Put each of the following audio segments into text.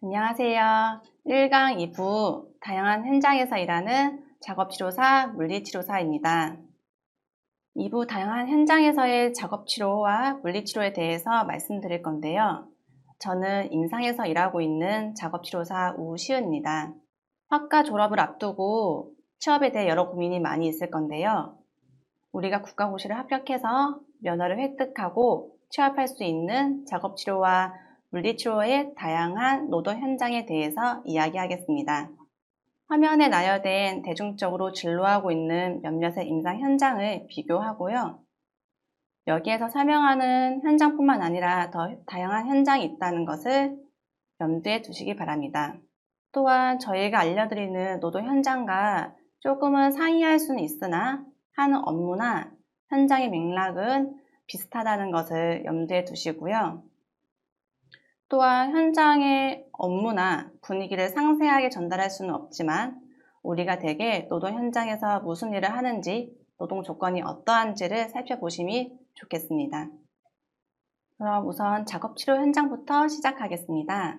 안녕하세요. 1강 2부 다양한 현장에서 일하는 작업치료사, 물리치료사입니다. 2부 다양한 현장에서의 작업치료와 물리치료에 대해서 말씀드릴 건데요. 저는 임상에서 일하고 있는 작업치료사 우시은입니다. 학과 졸업을 앞두고 취업에 대해 여러 고민이 많이 있을 건데요. 우리가 국가고시를 합격해서 면허를 획득하고 취업할 수 있는 작업치료와 물리치료의 다양한 노동 현장에 대해서 이야기하겠습니다. 화면에 나열된 대중적으로 진로하고 있는 몇몇의 임상 현장을 비교하고요. 여기에서 설명하는 현장뿐만 아니라 더 다양한 현장이 있다는 것을 염두에 두시기 바랍니다. 또한 저희가 알려드리는 노동 현장과 조금은 상이할 수는 있으나 하는 업무나 현장의 맥락은 비슷하다는 것을 염두에 두시고요. 또한 현장의 업무나 분위기를 상세하게 전달할 수는 없지만 우리가 대개 노동 현장에서 무슨 일을 하는지, 노동 조건이 어떠한지를 살펴보심이 좋겠습니다. 그럼 우선 작업치료 현장부터 시작하겠습니다.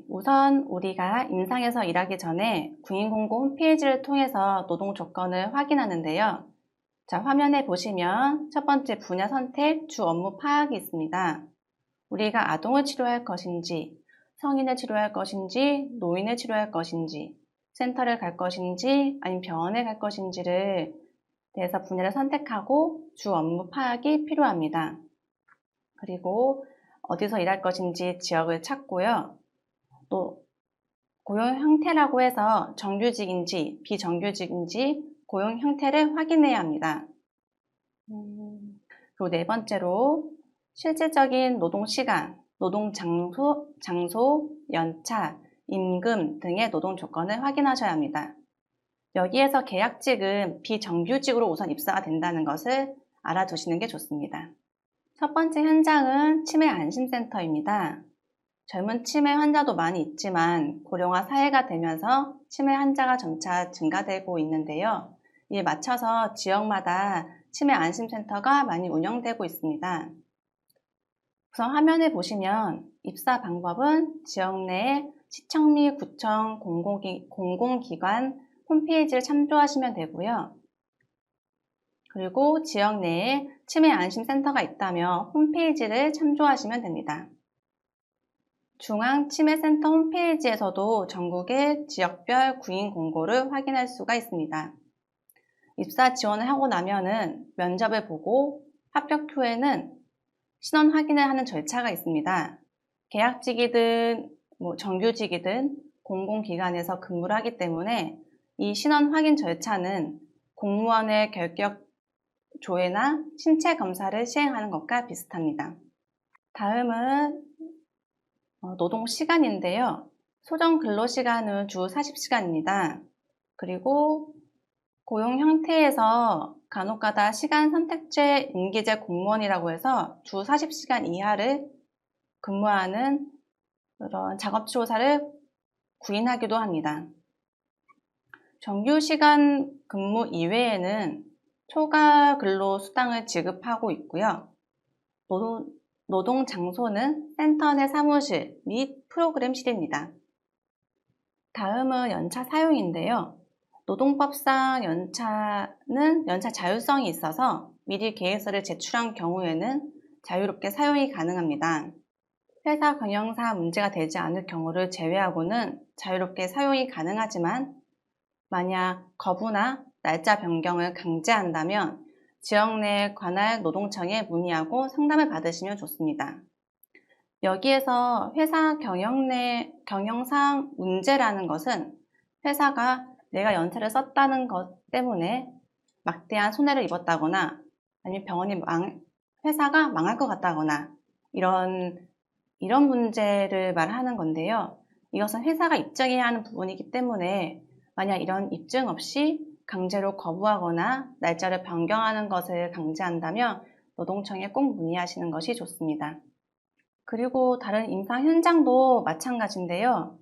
우선 우리가 임상에서 일하기 전에 군인공고 홈페이지를 통해서 노동 조건을 확인하는데요. 자, 화면에 보시면 첫 번째 분야 선택, 주 업무 파악이 있습니다. 우리가 아동을 치료할 것인지, 성인을 치료할 것인지, 노인을 치료할 것인지, 센터를 갈 것인지, 아니면 병원에 갈 것인지를 대해서 분야를 선택하고 주 업무 파악이 필요합니다. 그리고 어디서 일할 것인지 지역을 찾고요. 또 고용 형태라고 해서 정규직인지 비정규직인지 고용 형태를 확인해야 합니다. 그리고 네 번째로 실질적인 노동 시간, 노동 장소, 연차, 임금 등의 노동 조건을 확인하셔야 합니다. 여기에서 계약직은 비정규직으로 우선 입사가 된다는 것을 알아두시는 게 좋습니다. 첫 번째 현장은 치매 안심센터입니다. 젊은 치매 환자도 많이 있지만 고령화 사회가 되면서 치매 환자가 점차 증가되고 있는데요. 이에 맞춰서 지역마다 치매 안심센터가 많이 운영되고 있습니다. 우선 화면에 보시면 입사 방법은 지역 내 시청 및 구청 공공기관 홈페이지를 참조하시면 되고요. 그리고 지역 내에 치매 안심센터가 있다면 홈페이지를 참조하시면 됩니다. 중앙치매센터 홈페이지에서도 전국의 지역별 구인 공고를 확인할 수가 있습니다. 입사 지원을 하고 나면은 면접을 보고 합격 후에는 신원 확인을 하는 절차가 있습니다. 계약직이든 정규직이든 공공기관에서 근무를 하기 때문에 이 신원 확인 절차는 공무원의 결격 조회나 신체 검사를 시행하는 것과 비슷합니다. 다음은 노동 시간인데요. 소정 근로시간은 주 40시간입니다. 그리고 고용 형태에서 간혹가다 시간 선택제 임기제 공무원이라고 해서 주 40시간 이하를 근무하는 그런 작업치료사를 구인하기도 합니다. 정규시간 근무 이외에는 초과 근로 수당을 지급하고 있고요. 노동 장소는 센터 내 사무실 및 프로그램실입니다. 다음은 연차 사용인데요. 노동법상 연차는 연차 자율성이 있어서 미리 계획서를 제출한 경우에는 자유롭게 사용이 가능합니다. 회사 경영상 문제가 되지 않을 경우를 제외하고는 자유롭게 사용이 가능하지만 만약 거부나 날짜 변경을 강제한다면 지역 내 관할 노동청에 문의하고 상담을 받으시면 좋습니다. 여기에서 회사 경영상 문제라는 것은 회사가 내가 연차를 썼다는 것 때문에 막대한 손해를 입었다거나 아니면 회사가 망할 것 같다거나 이런 문제를 말하는 건데요. 이것은 회사가 입증해야 하는 부분이기 때문에 만약 이런 입증 없이 강제로 거부하거나 날짜를 변경하는 것을 강제한다면 노동청에 꼭 문의하시는 것이 좋습니다. 그리고 다른 임상 현장도 마찬가지인데요.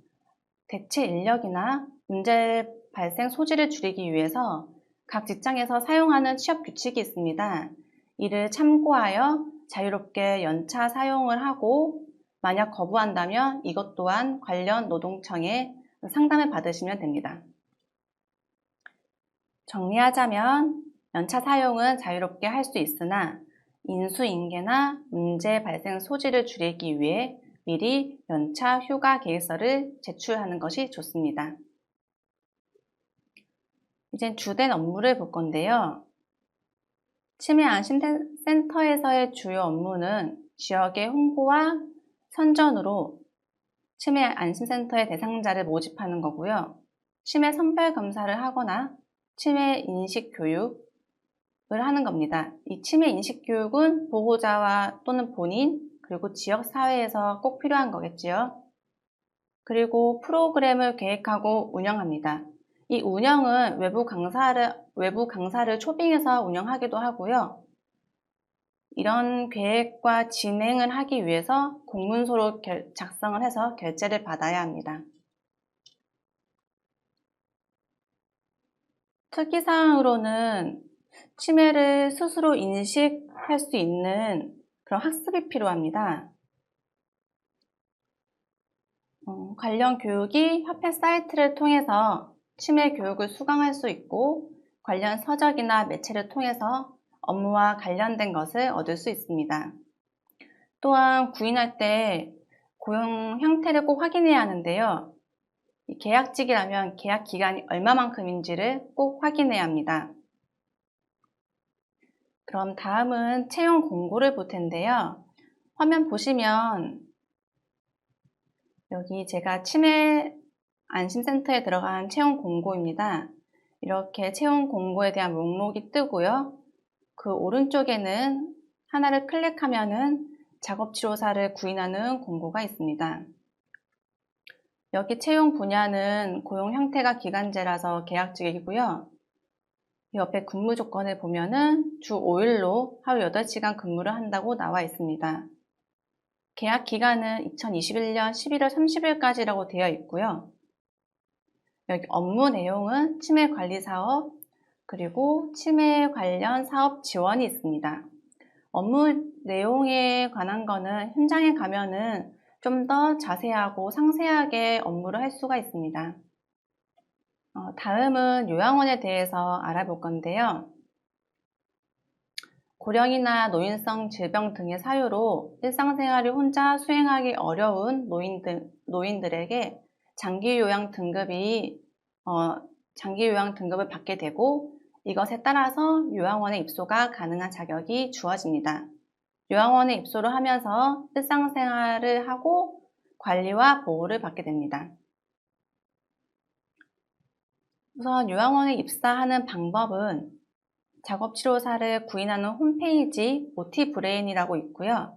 대체 인력이나 문제 발생 소지를 줄이기 위해서 각 직장에서 사용하는 취업 규칙이 있습니다. 이를 참고하여 자유롭게 연차 사용을 하고 만약 거부한다면 이것 또한 관련 노동청에 상담을 받으시면 됩니다. 정리하자면 연차 사용은 자유롭게 할 수 있으나 인수인계나 문제 발생 소지를 줄이기 위해 미리 연차 휴가 계획서를 제출하는 것이 좋습니다. 이제 주된 업무를 볼 건데요. 치매안심센터에서의 주요 업무는 지역의 홍보와 선전으로 치매안심센터의 대상자를 모집하는 거고요. 치매 선별 검사를 하거나 치매 인식 교육을 하는 겁니다. 이 치매 인식 교육은 보호자와 또는 본인 그리고 지역 사회에서 꼭 필요한 거겠지요. 그리고 프로그램을 계획하고 운영합니다. 이 운영은 외부 강사를 초빙해서 운영하기도 하고요. 이런 계획과 진행을 하기 위해서 공문서로 작성을 해서 결제를 받아야 합니다. 특이사항으로는 치매를 스스로 인식할 수 있는 그런 학습이 필요합니다. 관련 교육이 협회 사이트를 통해서 치매 교육을 수강할 수 있고 관련 서적이나 매체를 통해서 업무와 관련된 것을 얻을 수 있습니다. 또한 구인할 때 고용 형태를 꼭 확인해야 하는데요. 계약직이라면 계약 기간이 얼마만큼인지를 꼭 확인해야 합니다. 그럼 다음은 채용 공고를 볼 텐데요. 화면 보시면 여기 제가 치매 안심센터에 들어간 채용 공고입니다. 이렇게 채용 공고에 대한 목록이 뜨고요. 그 오른쪽에는 하나를 클릭하면은 작업치료사를 구인하는 공고가 있습니다. 여기 채용 분야는 고용 형태가 기간제라서 계약직이고요. 옆에 근무 조건을 보면은 주 5일로 하루 8시간 근무를 한다고 나와 있습니다. 계약 기간은 2021년 11월 30일까지라고 되어 있고요. 여기 업무 내용은 치매 관리 사업, 그리고 치매 관련 사업 지원이 있습니다. 업무 내용에 관한 거는 현장에 가면은 좀 더 자세하고 상세하게 업무를 할 수가 있습니다. 다음은 요양원에 대해서 알아볼 건데요. 고령이나 노인성 질병 등의 사유로 일상생활을 혼자 수행하기 어려운 노인들에게 장기 요양 등급을 받게 되고 이것에 따라서 요양원에 입소가 가능한 자격이 주어집니다. 요양원에 입소를 하면서 일상생활을 하고 관리와 보호를 받게 됩니다. 우선 요양원에 입사하는 방법은 작업치료사를 구인하는 홈페이지 OT브레인이라고 있고요.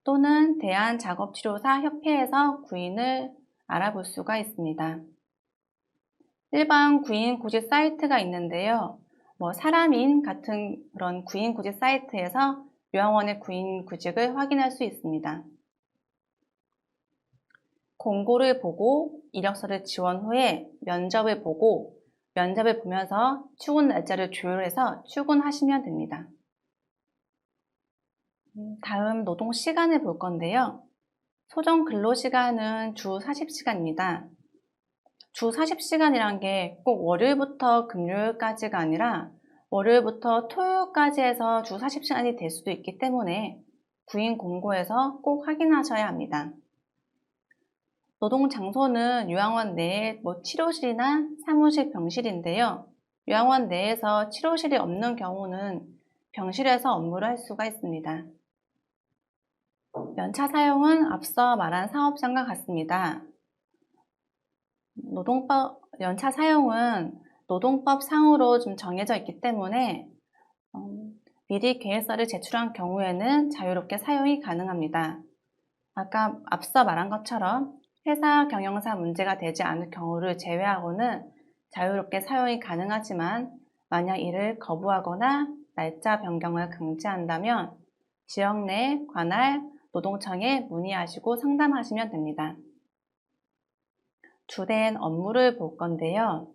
또는 대한작업치료사협회에서 구인을 알아볼 수가 있습니다. 일반 구인 구직 사이트가 있는데요. 사람인 같은 그런 구인 구직 사이트에서 요양원의 구인 구직을 확인할 수 있습니다. 공고를 보고 이력서를 지원 후에 면접을 보고 면접을 보면서 출근 날짜를 조율해서 출근하시면 됩니다. 다음 노동 시간을 볼 건데요. 소정 근로시간은 주 40시간입니다. 주 40시간이란 게 꼭 월요일부터 금요일까지가 아니라 월요일부터 토요일까지 해서 주 40시간이 될 수도 있기 때문에 구인 공고에서 꼭 확인하셔야 합니다. 노동 장소는 요양원 내에 치료실이나 사무실, 병실인데요. 요양원 내에서 치료실이 없는 경우는 병실에서 업무를 할 수가 있습니다. 연차 사용은 앞서 말한 사업장과 같습니다. 연차 사용은 노동법 상으로 좀 정해져 있기 때문에 미리 계획서를 제출한 경우에는 자유롭게 사용이 가능합니다. 아까 앞서 말한 것처럼 회사 경영상 문제가 되지 않을 경우를 제외하고는 자유롭게 사용이 가능하지만 만약 이를 거부하거나 날짜 변경을 강제한다면 지역 내 관할 노동청에 문의하시고 상담하시면 됩니다. 주된 업무를 볼 건데요.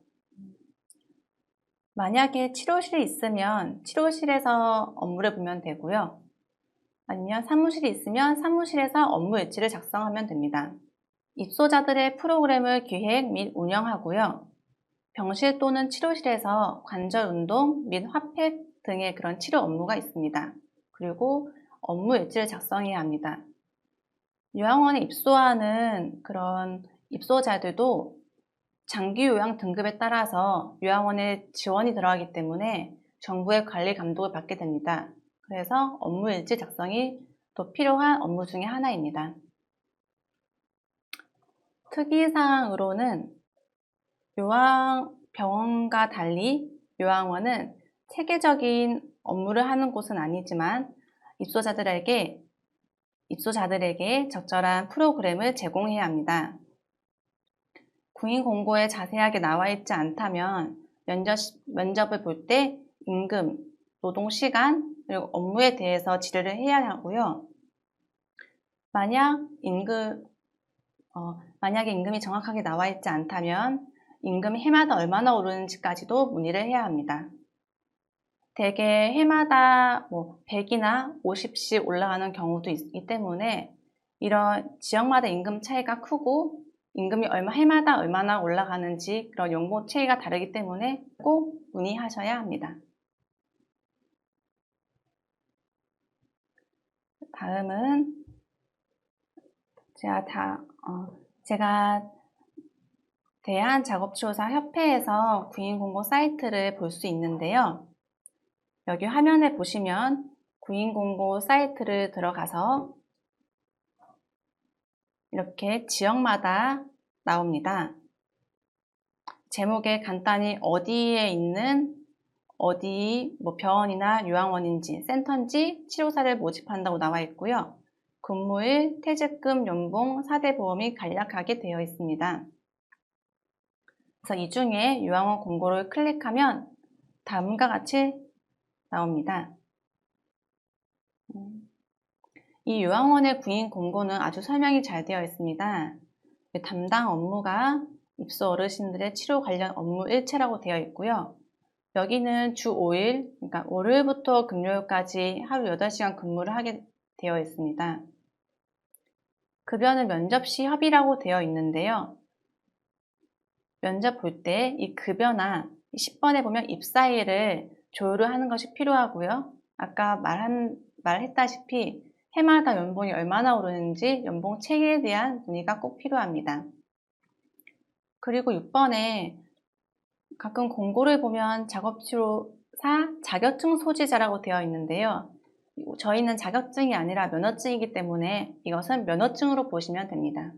만약에 치료실이 있으면 치료실에서 업무를 보면 되고요. 아니면 사무실이 있으면 사무실에서 업무 일지를 작성하면 됩니다. 입소자들의 프로그램을 기획 및 운영하고요. 병실 또는 치료실에서 관절 운동 및 화폐 등의 그런 치료 업무가 있습니다. 그리고 업무 일지를 작성해야 합니다. 요양원에 입소하는 그런 입소자들도 장기 요양 등급에 따라서 요양원에 지원이 들어가기 때문에 정부의 관리 감독을 받게 됩니다. 그래서 업무 일지 작성이 또 필요한 업무 중에 하나입니다. 특이사항으로는 병원과 달리 요양원은 체계적인 업무를 하는 곳은 아니지만 입소자들에게 적절한 프로그램을 제공해야 합니다. 구인 공고에 자세하게 나와 있지 않다면 면접을 볼 때 임금, 노동 시간, 그리고 업무에 대해서 질의를 해야 하고요. 만약에 임금이 정확하게 나와 있지 않다면 임금이 해마다 얼마나 오르는지까지도 문의를 해야 합니다. 대개 해마다 100이나 50씩 올라가는 경우도 있기 때문에 이런 지역마다 임금 차이가 크고 임금이 해마다 얼마나 올라가는지 그런 연봉 차이가 다르기 때문에 꼭 문의하셔야 합니다. 다음은 제가 대한작업치료사협회에서 구인공고 사이트를 볼 수 있는데요. 여기 화면에 보시면 구인공고 사이트를 들어가서 이렇게 지역마다 나옵니다. 제목에 간단히 어디에 있는 병원이나 요양원인지 센터인지 치료사를 모집한다고 나와 있고요. 근무일, 퇴직금, 연봉, 4대 보험이 간략하게 되어 있습니다. 그래서 이 중에 요양원 공고를 클릭하면 다음과 같이 나옵니다. 이 요양원의 구인 공고는 아주 설명이 잘 되어 있습니다. 담당 업무가 입소 어르신들의 치료 관련 업무 일체라고 되어 있고요. 여기는 주 5일, 그러니까 월요일부터 금요일까지 하루 8시간 근무를 하게 되어 있습니다. 급여는 면접 시 협의라고 되어 있는데요. 면접 볼 때 이 급여나 10번에 보면 입사일을 조율을 하는 것이 필요하고요. 아까 말했다시피 해마다 연봉이 얼마나 오르는지 연봉 체계에 대한 문의가 꼭 필요합니다. 그리고 6번에 가끔 공고를 보면 작업치료사 자격증 소지자라고 되어 있는데요. 저희는 자격증이 아니라 면허증이기 때문에 이것은 면허증으로 보시면 됩니다.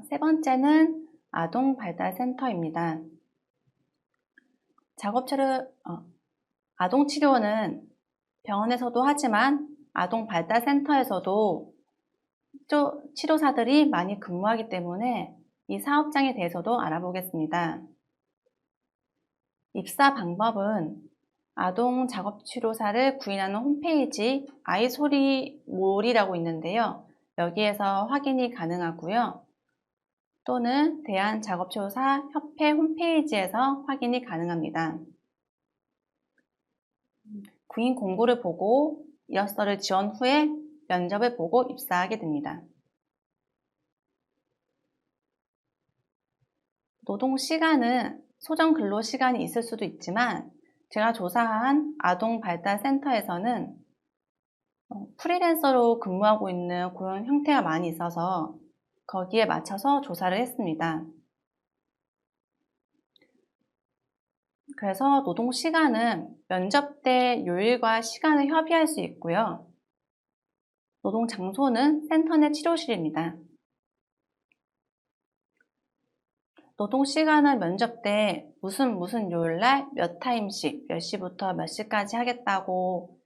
세 번째는 아동발달센터입니다. 아동치료는 병원에서도 하지만 아동발달센터에서도 치료사들이 많이 근무하기 때문에 이 사업장에 대해서도 알아보겠습니다. 입사 방법은 아동작업치료사를 구인하는 홈페이지 아이소리몰이라고 있는데요. 여기에서 확인이 가능하고요. 또는 대한작업치료사협회 홈페이지에서 확인이 가능합니다. 구인 공고를 보고 이력서를 지원 후에 면접을 보고 입사하게 됩니다. 노동시간은 소정 근로시간이 있을 수도 있지만 제가 조사한 아동발달센터에서는 프리랜서로 근무하고 있는 그런 형태가 많이 있어서 거기에 맞춰서 조사를 했습니다. 그래서 노동시간은 면접 때 요일과 시간을 협의할 수 있고요. 노동장소는 센터 내 치료실입니다. 노동시간은 면접 때 무슨 요일날 몇 타임씩 몇 시부터 몇 시까지 하겠다고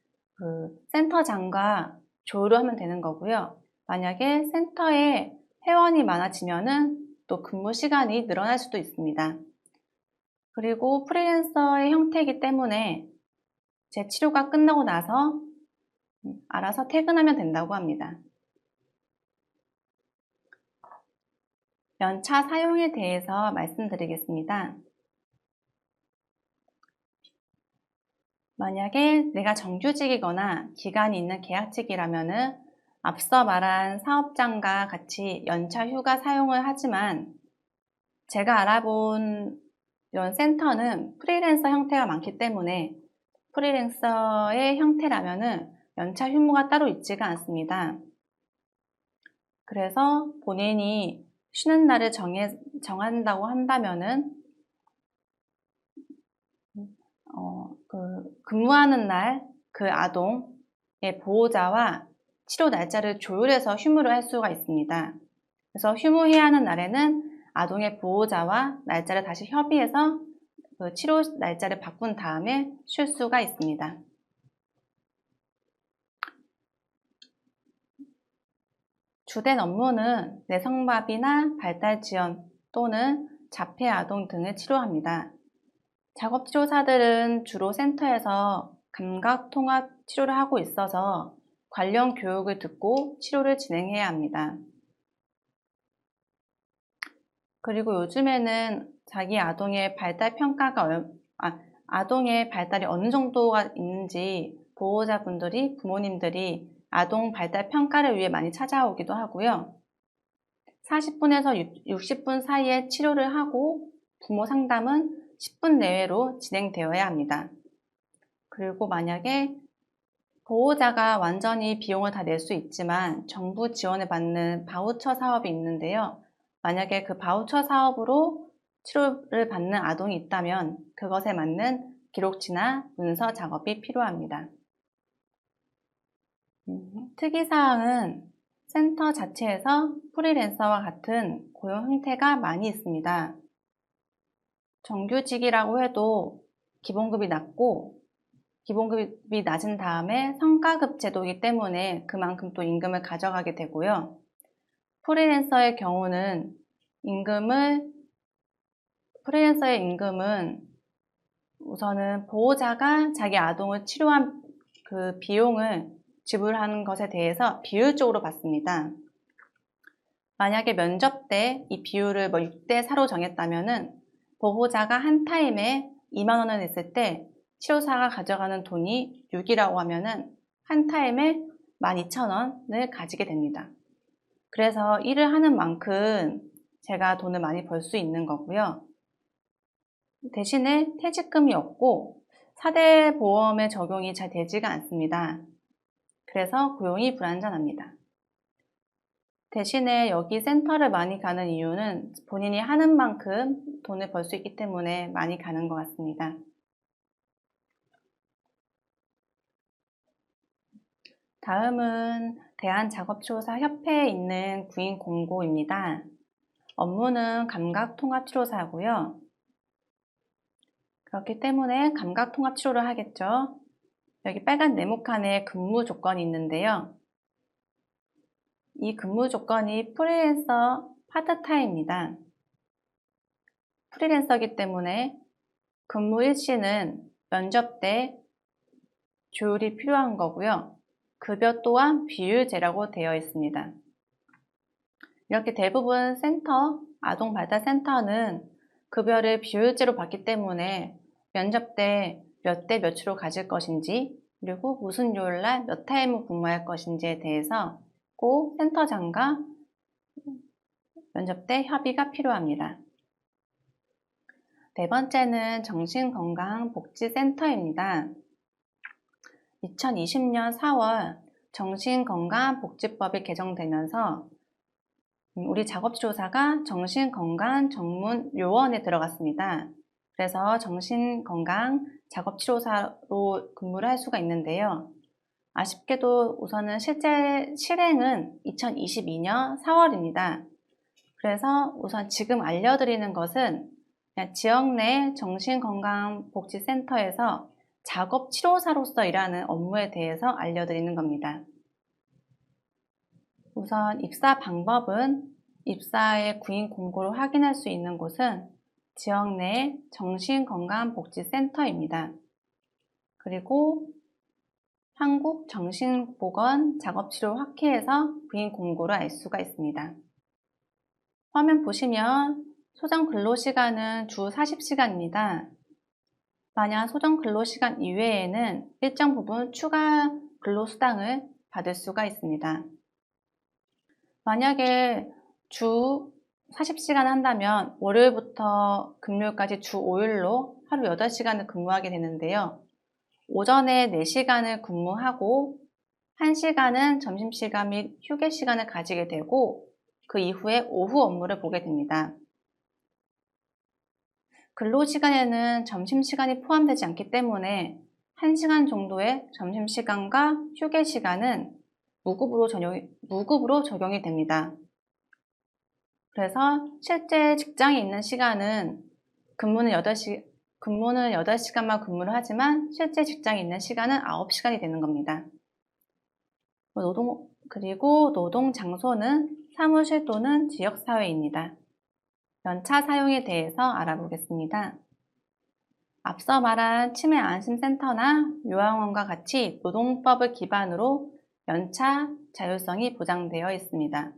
센터장과 조율을 하면 되는 거고요. 만약에 센터에 회원이 많아지면은 또 근무 시간이 늘어날 수도 있습니다. 그리고 프리랜서의 형태이기 때문에 제 치료가 끝나고 나서 알아서 퇴근하면 된다고 합니다. 연차 사용에 대해서 말씀드리겠습니다. 만약에 내가 정규직이거나 기간이 있는 계약직이라면은 앞서 말한 사업장과 같이 연차 휴가 사용을 하지만 제가 알아본 이런 센터는 프리랜서 형태가 많기 때문에 프리랜서의 형태라면은 연차 휴무가 따로 있지가 않습니다. 그래서 본인이 쉬는 날을 정한다고 한다면은 근무하는 날 그 아동의 보호자와 치료 날짜를 조율해서 휴무를 할 수가 있습니다. 그래서 휴무해야 하는 날에는 아동의 보호자와 날짜를 다시 협의해서 그 치료 날짜를 바꾼 다음에 쉴 수가 있습니다. 주된 업무는 내성마비나 발달 지연 또는 자폐 아동 등을 치료합니다. 작업치료사들은 주로 센터에서 감각통합 치료를 하고 있어서 관련 교육을 듣고 치료를 진행해야 합니다. 그리고 요즘에는 자기 아동의 발달 평가가 아동의 발달이 어느 정도가 있는지 보호자분들이, 부모님들이 아동 발달 평가를 위해 많이 찾아오기도 하고요. 40분에서 60분 사이에 치료를 하고 부모 상담은 10분 내외로 진행되어야 합니다. 그리고 만약에 보호자가 완전히 비용을 다 낼 수 있지만 정부 지원을 받는 바우처 사업이 있는데요. 만약에 그 바우처 사업으로 치료를 받는 아동이 있다면 그것에 맞는 기록지나 문서 작업이 필요합니다. 특이사항은 센터 자체에서 프리랜서와 같은 고용 형태가 많이 있습니다. 정규직이라고 해도 기본급이 낮고 기본급이 낮은 다음에 성과급 제도이기 때문에 그만큼 또 임금을 가져가게 되고요. 프리랜서의 경우는 프리랜서의 임금은 우선은 보호자가 자기 아동을 치료한 그 비용을 지불하는 것에 대해서 비율적으로 받습니다. 만약에 면접 때 이 비율을 6대 4로 정했다면은 보호자가 한 타임에 2만 원을 냈을 때 치료사가 가져가는 돈이 6이라고 하면은 한 타임에 12,000원을 가지게 됩니다. 그래서 일을 하는 만큼 제가 돈을 많이 벌 수 있는 거고요. 대신에 퇴직금이 없고 4대 보험의 적용이 잘 되지가 않습니다. 그래서 고용이 불안전합니다. 대신에 여기 센터를 많이 가는 이유는 본인이 하는 만큼 돈을 벌 수 있기 때문에 많이 가는 것 같습니다. 다음은 대한작업치료사협회에 있는 구인 공고입니다. 업무는 감각통합치료사고요. 그렇기 때문에 감각통합치료를 하겠죠. 여기 빨간 네모칸에 근무 조건이 있는데요. 이 근무 조건이 프리랜서 파트타임입니다. 프리랜서이기 때문에 근무 일시는 면접 때 조율이 필요한 거고요. 급여 또한 비율제라고 되어 있습니다. 이렇게 대부분 센터, 아동발달센터는 급여를 비율제로 받기 때문에 면접 때 몇 대 몇으로 가질 것인지 그리고 무슨 요일날 몇 타임을 근무할 것인지에 대해서 꼭 센터장과 면접 때 협의가 필요합니다. 네 번째는 정신건강복지센터입니다. 2020년 4월 정신건강복지법이 개정되면서 우리 작업치료사가 정신건강 전문 요원에 들어갔습니다. 그래서 정신건강 작업치료사로 근무를 할 수가 있는데요. 아쉽게도 우선은 실제 실행은 2022년 4월입니다. 그래서 우선 지금 알려드리는 것은 그냥 지역 내 정신건강복지센터에서 작업치료사로서 일하는 업무에 대해서 알려드리는 겁니다. 우선 입사 방법은 입사의 구인 공고를 확인할 수 있는 곳은 지역 내 정신건강복지센터입니다. 그리고 한국정신보건작업치료학회에서 구인 공고를 알 수가 있습니다. 화면 보시면 소정 근로시간은 주 40시간입니다. 만약 소정 근로시간 이외에는 일정 부분 추가 근로수당을 받을 수가 있습니다. 만약에 주 40시간 한다면 월요일부터 금요일까지 주 5일로 하루 8시간을 근무하게 되는데요. 오전에 4시간을 근무하고 1시간은 점심시간 및 휴게시간을 가지게 되고 그 이후에 오후 업무를 보게 됩니다. 근로시간에는 점심시간이 포함되지 않기 때문에 1시간 정도의 점심시간과 휴게시간은 무급으로 적용이 됩니다. 그래서 실제 직장에 있는 시간은 근무는 8시간만 근무를 하지만 실제 직장에 있는 시간은 9시간이 되는 겁니다. 그리고 노동 장소는 사무실 또는 지역사회입니다. 연차 사용에 대해서 알아보겠습니다. 앞서 말한 치매안심센터나 요양원과 같이 노동법을 기반으로 연차 자율성이 보장되어 있습니다.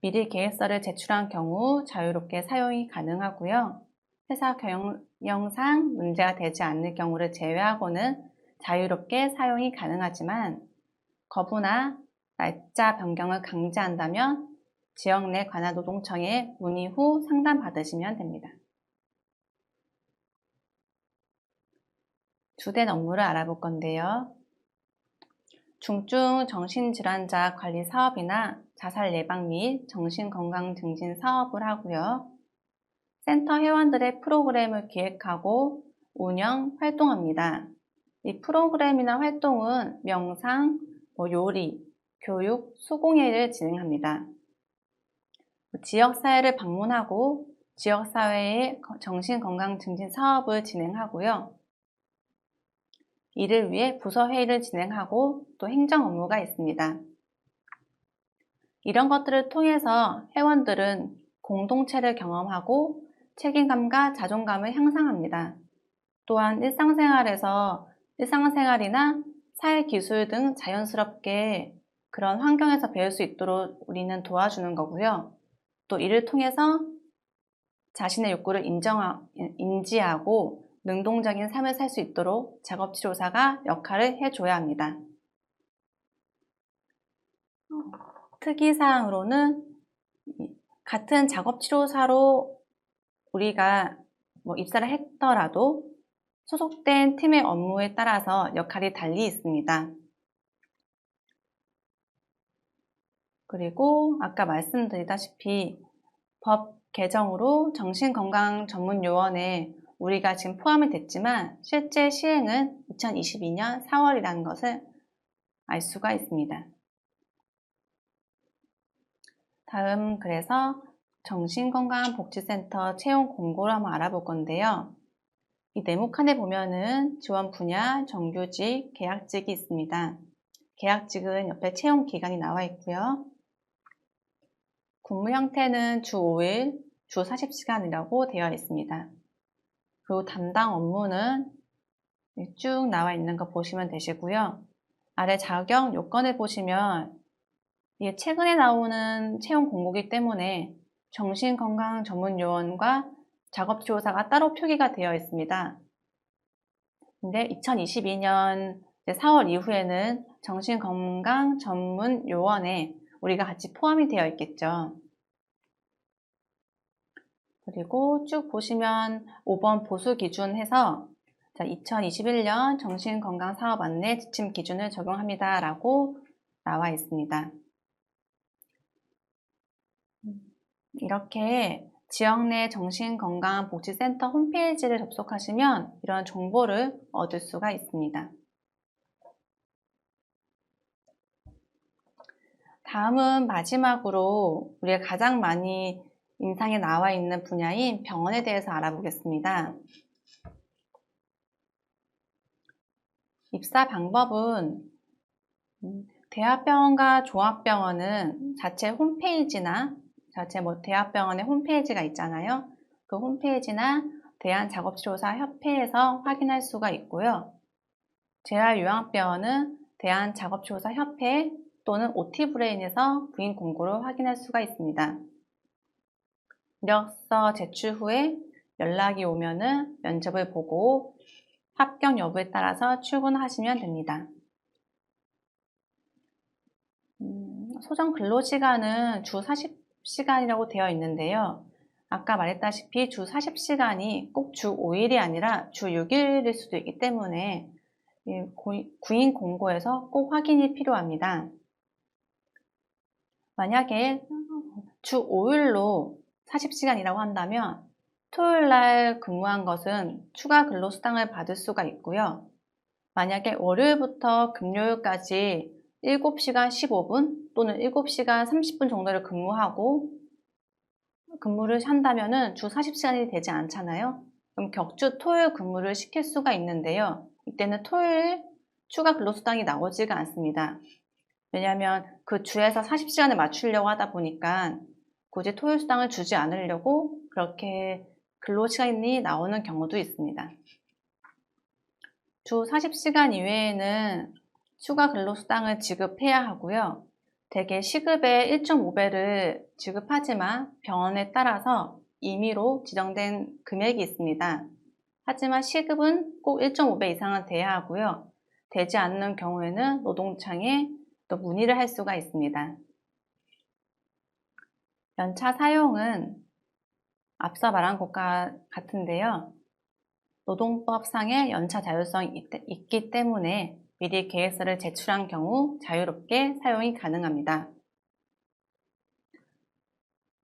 미리 계획서를 제출한 경우 자유롭게 사용이 가능하고요. 회사 경영상 문제가 되지 않을 경우를 제외하고는 자유롭게 사용이 가능하지만 거부나 날짜 변경을 강제한다면 지역 내 관할 노동청에 문의 후 상담받으시면 됩니다. 주된 업무를 알아볼 건데요. 중증 정신질환자 관리 사업이나 자살 예방 및 정신건강 증진 사업을 하고요. 센터 회원들의 프로그램을 기획하고 운영, 활동합니다. 이 프로그램이나 활동은 명상, 요리, 교육, 수공예를 진행합니다. 지역사회를 방문하고 지역사회의 정신건강 증진 사업을 진행하고요. 이를 위해 부서회의를 진행하고 또 행정 업무가 있습니다. 이런 것들을 통해서 회원들은 공동체를 경험하고 책임감과 자존감을 향상합니다. 또한 일상생활이나 사회기술 등 자연스럽게 그런 환경에서 배울 수 있도록 우리는 도와주는 거고요. 또 이를 통해서 자신의 욕구를 인지하고 능동적인 삶을 살 수 있도록 작업치료사가 역할을 해줘야 합니다. 특이사항으로는 같은 작업치료사로 우리가 입사를 했더라도 소속된 팀의 업무에 따라서 역할이 달리 있습니다. 그리고 아까 말씀드리다시피 법 개정으로 정신건강전문요원에 우리가 지금 포함이 됐지만 실제 시행은 2022년 4월이라는 것을 알 수가 있습니다. 다음 그래서 정신건강복지센터 채용 공고를 한번 알아볼 건데요. 이 네모칸에 보면은 지원 분야, 정규직, 계약직이 있습니다. 계약직은 옆에 채용 기간이 나와 있고요. 근무 형태는 주 5일, 주 40시간이라고 되어 있습니다. 그리고 담당 업무는 쭉 나와 있는 거 보시면 되시고요. 아래 자격 요건을 보시면 이게 최근에 나오는 채용 공고이기 때문에 정신건강전문요원과 작업치료사가 따로 표기가 되어 있습니다. 근데 2022년 4월 이후에는 정신건강전문요원에 우리가 같이 포함이 되어 있겠죠. 그리고 쭉 보시면 5번 보수 기준 해서 2021년 정신건강사업 안내 지침 기준을 적용합니다 라고 나와 있습니다. 이렇게 지역 내 정신건강복지센터 홈페이지를 접속하시면 이런 정보를 얻을 수가 있습니다. 다음은 마지막으로 우리가 가장 많이 임상에 나와 있는 분야인 병원에 대해서 알아보겠습니다. 입사 방법은 대학병원과 종합병원은 자체 홈페이지나 대학병원의 홈페이지가 있잖아요. 그 홈페이지나 대한작업치료사협회에서 확인할 수가 있고요. 재활요양병원은 대한작업치료사협회 또는 OT브레인에서 부인 공고를 확인할 수가 있습니다. 이력서 제출 후에 연락이 오면은 면접을 보고 합격 여부에 따라서 출근하시면 됩니다. 소정 근로시간은 주 40시간이라고 되어 있는데요. 아까 말했다시피 주 40시간이 꼭 주 5일이 아니라 주 6일일 수도 있기 때문에 구인 공고에서 꼭 확인이 필요합니다. 만약에 주 5일로 40시간이라고 한다면 토요일 날 근무한 것은 추가 근로수당을 받을 수가 있고요. 만약에 월요일부터 금요일까지 7시간 15분 또는 7시간 30분 정도를 근무를 한다면 주 40시간이 되지 않잖아요. 그럼 격주 토요일 근무를 시킬 수가 있는데요. 이때는 토요일 추가 근로수당이 나오지가 않습니다. 왜냐하면 그 주에서 40시간을 맞추려고 하다 보니까 굳이 토요일 수당을 주지 않으려고 그렇게 근로시간이 나오는 경우도 있습니다. 주 40시간 이외에는 추가 근로수당을 지급해야 하고요. 대개 시급의 1.5배를 지급하지만 병원에 따라서 임의로 지정된 금액이 있습니다. 하지만 시급은 꼭 1.5배 이상은 돼야 하고요. 되지 않는 경우에는 노동청에 또 문의를 할 수가 있습니다. 연차 사용은 앞서 말한 것과 같은데요. 노동법상의 연차 자율성이 있기 때문에 미리 계획서를 제출한 경우 자유롭게 사용이 가능합니다.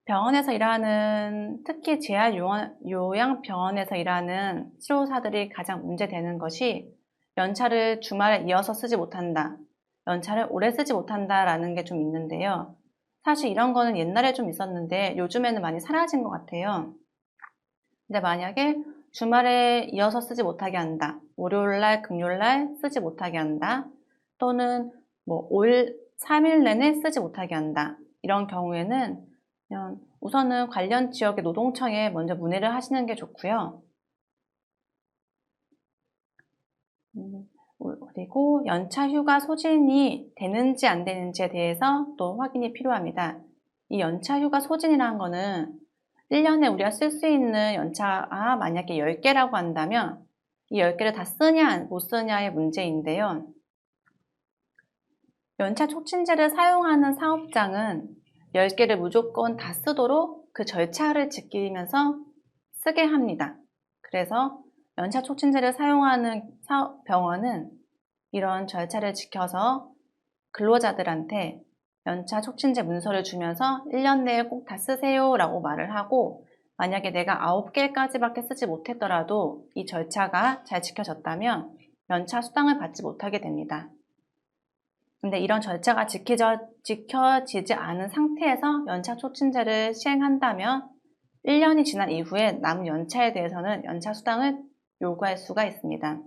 병원에서 일하는, 특히 재활요양병원에서 일하는 치료사들이 가장 문제되는 것이 연차를 주말에 이어서 쓰지 못한다, 연차를 오래 쓰지 못한다라는 게 좀 있는데요. 사실 이런 거는 옛날에 좀 있었는데 요즘에는 많이 사라진 것 같아요. 근데 만약에 주말에 이어서 쓰지 못하게 한다, 월요일날, 금요일날 쓰지 못하게 한다, 또는 5일, 3일 내내 쓰지 못하게 한다, 이런 경우에는 우선은 관련 지역의 노동청에 먼저 문의를 하시는 게 좋고요. 그리고 연차 휴가 소진이 되는지 안 되는지에 대해서 또 확인이 필요합니다. 이 연차 휴가 소진이라는 거는 1년에 우리가 쓸 수 있는 연차가 만약에 10개라고 한다면 이 10개를 다 쓰냐 못 쓰냐의 문제인데요. 연차 촉진제를 사용하는 사업장은 10개를 무조건 다 쓰도록 그 절차를 지키면서 쓰게 합니다. 그래서 연차 촉진제를 사용하는 병원은 이런 절차를 지켜서 근로자들한테 연차 촉진제 문서를 주면서 1년 내에 꼭 다 쓰세요 라고 말을 하고, 만약에 내가 9개까지밖에 쓰지 못했더라도 이 절차가 잘 지켜졌다면 연차 수당을 받지 못하게 됩니다. 근데 이런 절차가 지켜지지 않은 상태에서 연차 촉진제를 시행한다면 1년이 지난 이후에 남은 연차에 대해서는 연차 수당을 요구할 수가 있습니다.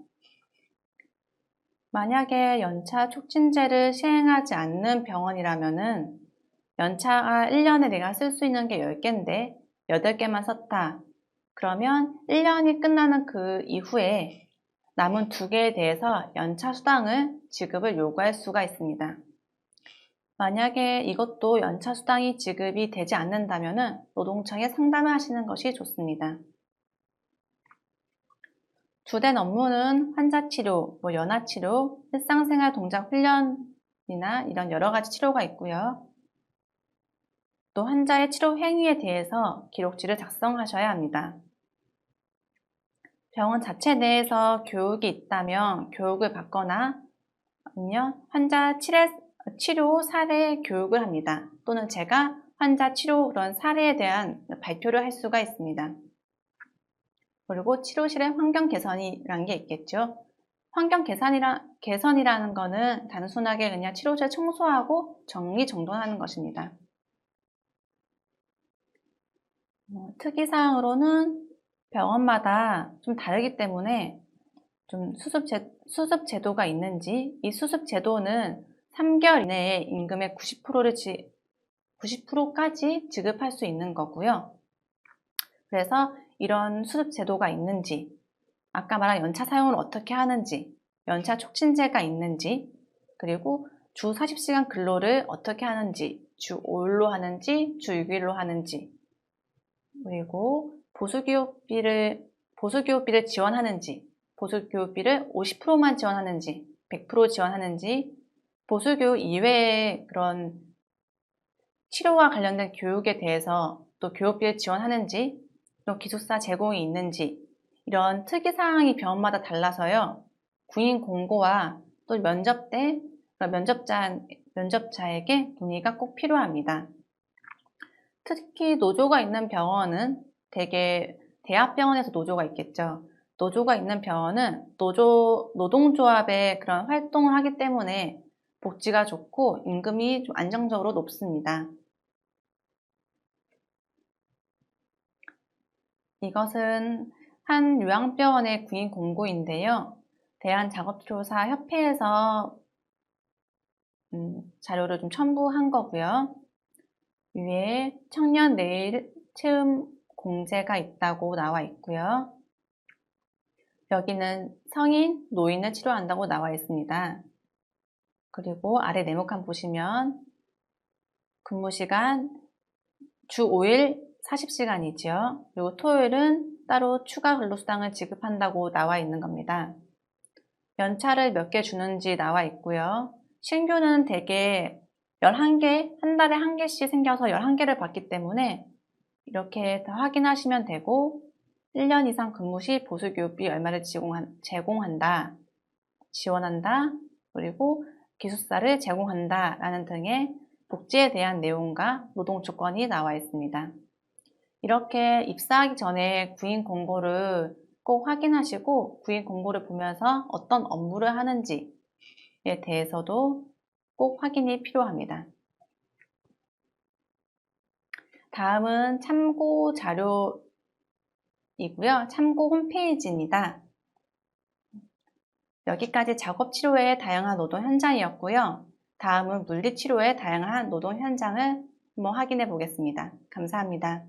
만약에 연차 촉진제를 시행하지 않는 병원이라면은 연차가 1년에 내가 쓸 수 있는 게 10개인데 8개만 썼다. 그러면 1년이 끝나는 그 이후에 남은 2개에 대해서 연차 수당을 지급을 요구할 수가 있습니다. 만약에 이것도 연차 수당이 지급이 되지 않는다면 노동청에 상담을 하시는 것이 좋습니다. 주된 업무는 환자치료, 연화치료, 일상생활 동작 훈련이나 이런 여러 가지 치료가 있고요. 또 환자의 치료 행위에 대해서 기록지를 작성하셔야 합니다. 병원 자체 내에서 교육이 있다면 교육을 받거나 아니면 환자 치료 사례 교육을 합니다. 또는 제가 환자 치료 그런 사례에 대한 발표를 할 수가 있습니다. 그리고 치료실의 환경 개선이라는 게 있겠죠. 환경 개선이라는 거는 단순하게 그냥 치료실 청소하고 정리정돈하는 것입니다. 특이사항으로는 병원마다 좀 다르기 때문에 좀 수습 제도가 있는지, 이 수습 제도는 3개월 이내에 임금의 90%까지 지급할 수 있는 거고요. 그래서 이런 수습 제도가 있는지, 아까 말한 연차 사용을 어떻게 하는지, 연차 촉진제가 있는지, 그리고 주 40시간 근로를 어떻게 하는지, 주 5일로 하는지, 주 6일로 하는지, 그리고 보수교육비를 지원하는지, 보수교육비를 50%만 지원하는지, 100% 지원하는지, 보수교육 이외의 그런 치료와 관련된 교육에 대해서 또 교육비를 지원하는지, 또 기숙사 제공이 있는지, 이런 특이사항이 병원마다 달라서요. 구인 공고와 또 면접 때 면접자에게 문의가 꼭 필요합니다. 특히 노조가 있는 병원은 대개 대학병원에서 노조가 있겠죠. 노조가 있는 병원은 노동조합의 그런 활동을 하기 때문에 복지가 좋고 임금이 좀 안정적으로 높습니다. 이것은 한 요양병원의 구인 공고인데요. 대한작업치료사협회에서 자료를 좀 첨부한 거고요. 위에 청년 내일 체험 공제가 있다고 나와 있고요. 여기는 성인, 노인을 치료한다고 나와 있습니다. 그리고 아래 네모칸 보시면 근무시간 주 5일 40시간이죠. 그리고 토요일은 따로 추가 근로수당을 지급한다고 나와 있는 겁니다. 연차를 몇 개 주는지 나와 있고요. 신규는 대개 11개, 한 달에 1개씩 생겨서 11개를 받기 때문에 이렇게 다 확인하시면 되고 1년 이상 근무 시 보수교육비 얼마를 제공한다, 지원한다, 그리고 기숙사를 제공한다 라는 등의 복지에 대한 내용과 노동조건이 나와 있습니다. 이렇게 입사하기 전에 구인 공고를 꼭 확인하시고 구인 공고를 보면서 어떤 업무를 하는지에 대해서도 꼭 확인이 필요합니다. 다음은 참고 자료이고요. 참고 홈페이지입니다. 여기까지 작업치료의 다양한 노동 현장이었고요. 다음은 물리치료의 다양한 노동 현장을 한번 확인해 보겠습니다. 감사합니다.